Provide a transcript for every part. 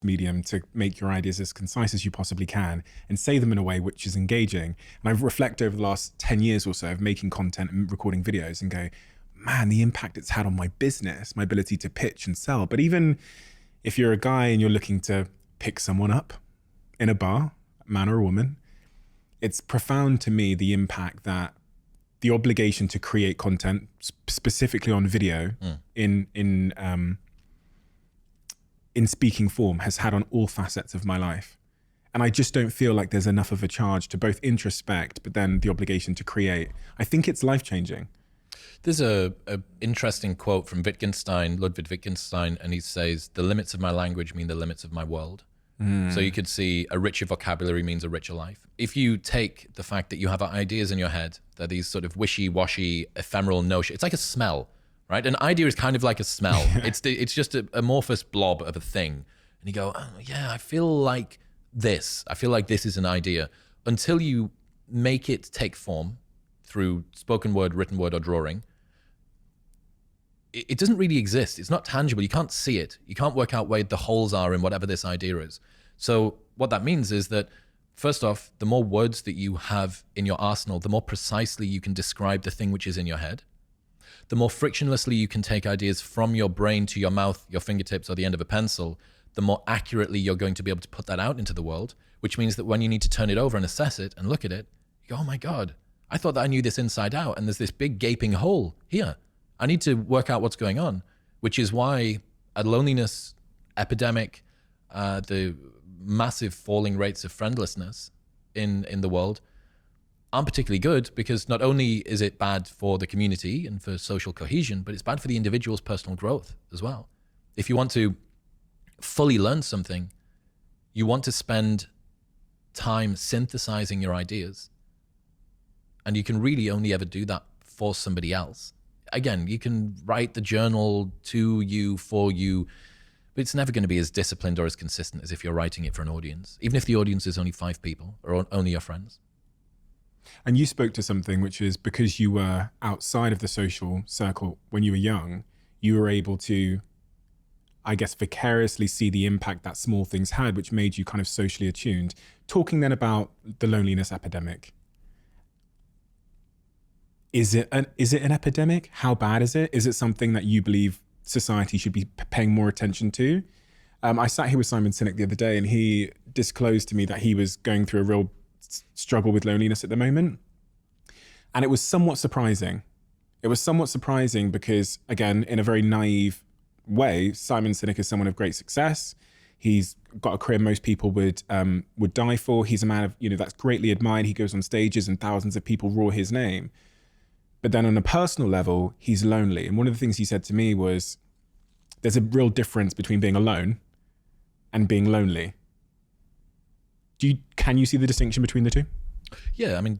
medium to make your ideas as concise as you possibly can and say them in a way which is engaging. And I've reflected over the last 10 years or so of making content and recording videos and go, man, the impact it's had on my business, my ability to pitch and sell. But even if you're a guy and you're looking to pick someone up in a bar, man or a woman, it's profound to me the impact that the obligation to create content, specifically on video, in speaking form, has had on all facets of my life. And I just don't feel like there's enough of a charge to both introspect, but then the obligation to create. I think it's life-changing. There's a interesting quote from Ludwig Wittgenstein, and he says, "The limits of my language mean the limits of my world." So you could see a richer vocabulary means a richer life. If you take the fact that you have ideas in your head, they're these sort of wishy-washy, ephemeral notion. It's like a smell, right? An idea is kind of like a smell. It's just an amorphous blob of a thing. And you go, oh, yeah, I feel like this. I feel like this is an idea. Until you make it take form through spoken word, written word, or drawing, it doesn't really exist. It's not tangible. You can't see it. You can't work out where the holes are in whatever this idea is. So what that means is that, first off, the more words that you have in your arsenal, the more precisely you can describe the thing which is in your head. The more frictionlessly you can take ideas from your brain to your mouth, your fingertips, or the end of a pencil, the more accurately you're going to be able to put that out into the world, which means that when you need to turn it over and assess it and look at it, you go, oh my God, I thought that I knew this inside out, and there's this big gaping hole here. I need to work out what's going on, which is why a loneliness epidemic, the massive falling rates of friendlessness in the world aren't particularly good, because not only is it bad for the community and for social cohesion, but it's bad for the individual's personal growth as well. If you want to fully learn something, you want to spend time synthesizing your ideas. And you can really only ever do that for somebody else. Again, you can write the journal to you, for you, but it's never going to be as disciplined or as consistent as if you're writing it for an audience, even if the audience is only 5 people or only your friends. And you spoke to something which is, because you were outside of the social circle when you were young, you were able to, I guess, vicariously see the impact that small things had, which made you kind of socially attuned. Talking then about the loneliness epidemic. Is it an epidemic? How bad is it? Is it something that you believe society should be paying more attention to? I sat here with Simon Sinek the other day, and he disclosed to me that he was going through a real struggle with loneliness at the moment. And it was somewhat surprising. It was somewhat surprising because, again, in a very naive way, Simon Sinek is someone of great success. He's got a career most people would die for. He's a man of, that's greatly admired. He goes on stages and thousands of people roar his name. But then on a personal level, he's lonely. And one of the things he said to me was, there's a real difference between being alone and being lonely. Can you see the distinction between the two? Yeah, I mean,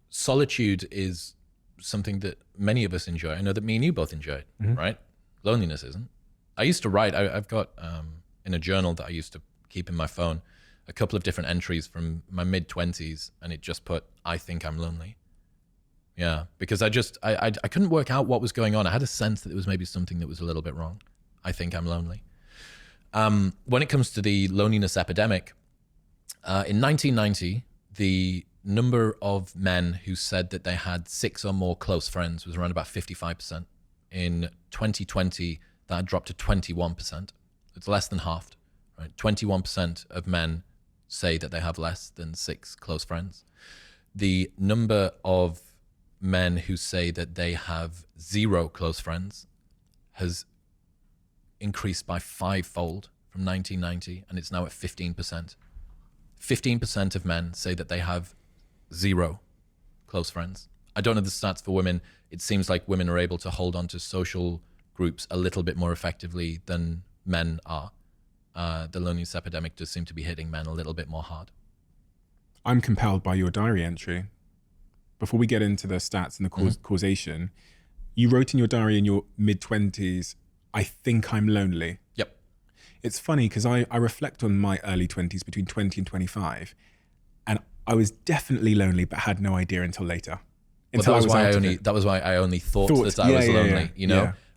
solitude is something that many of us enjoy. I know that me and you both enjoy it, right? Loneliness isn't. I used to write, I've got in a journal that I used to keep in my phone, a couple of different entries from my mid-20s, and it just put, I think I'm lonely. Yeah, because I couldn't work out what was going on. I had a sense that there was maybe something that was a little bit wrong. I think I'm lonely. When it comes to the loneliness epidemic, in 1990, the number of men who said that they had 6 or more close friends was around about 55%. In 2020, that had dropped to 21%. It's less than halved, right? 21% of men say that they have less than 6 close friends. The number of men who say that they have 0 close friends has increased by 5-fold from 1990, and it's now at 15%. 15% of men say that they have 0 close friends. I don't know the stats for women. It seems like women are able to hold on to social groups a little bit more effectively than men are. The loneliness epidemic does seem to be hitting men a little bit more hard. I'm compelled by your diary entry. Before we get into the stats and the causation, you wrote in your diary in your mid-20s, I think I'm lonely. Yep. It's funny because I reflect on my early 20s, between 20 and 25, and I was definitely lonely, but had no idea until later. That was why I only thought that I was lonely.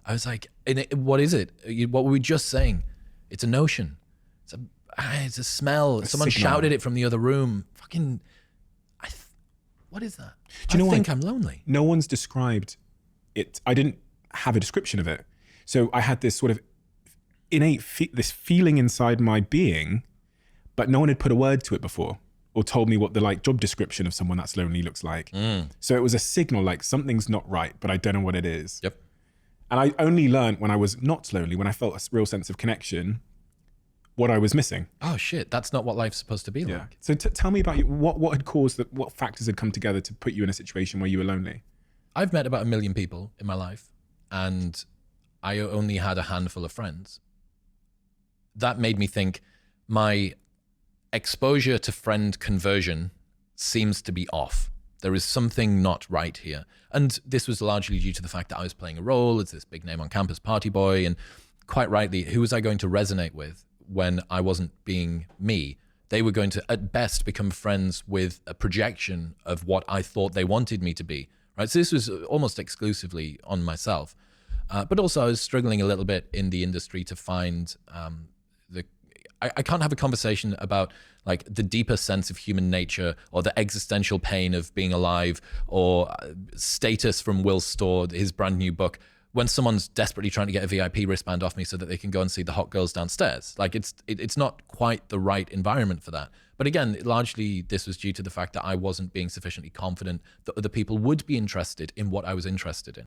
I was like, what is it? What were we just saying? It's a notion. It's it's a smell. Someone signal. shouted it from the other room. Fucking, what is that? Do you know I think what? I'm lonely. No one's described it. I didn't have a description of it. So I had this sort of innate, this feeling inside my being, but no one had put a word to it before or told me what the like job description of someone that's lonely looks like. So it was a signal like something's not right, but I don't know what it is. Yep. And I only learned when I was not lonely, when I felt a real sense of connection, what I was missing. Oh shit, that's not what life's supposed to be like. So tell me about what had caused that, what factors had come together to put you in a situation where you were lonely? I've met about 1 million people in my life, and I only had a handful of friends. That made me think my exposure to friend conversion seems to be off. There is something not right here. And this was largely due to the fact that I was playing a role as this big name on campus party boy. And quite rightly, who was I going to resonate with when I wasn't being me? They were going to, at best, become friends with a projection of what I thought they wanted me to be. Right? So this was almost exclusively on myself. But also I was struggling a little bit in the industry to find I can't have a conversation about like the deeper sense of human nature or the existential pain of being alive or status from Will Storr, his brand new book, when someone's desperately trying to get a VIP wristband off me so that they can go and see the hot girls downstairs. Like it's not quite the right environment for that. But again, largely this was due to the fact that I wasn't being sufficiently confident that other people would be interested in what I was interested in.